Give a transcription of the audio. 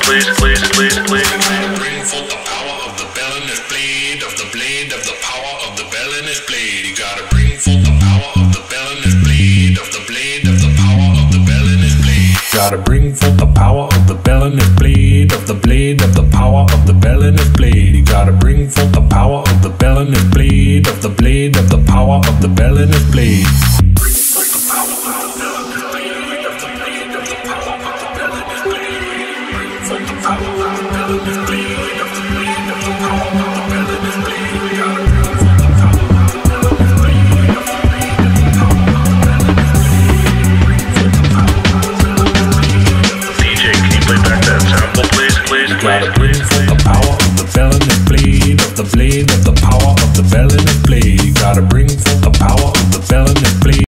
Please, please, please, please. Bring forth the power of the bell in this blade, of the blade, of the power of the bell in this blade. You gotta bring forth the power of the bell in this blade, of the blade, of the power of the bell in this blade. Gotta bring forth the power of the bell in this blade, of the blade, of the power of the bell in this blade. You gotta bring forth the power of the bell in this blade, of the blade, of the power of the bell in this blade. Gotta bring forth the power of the bell in the blade, of the blade, of the power of the bell in the blade. Gotta bring forth the power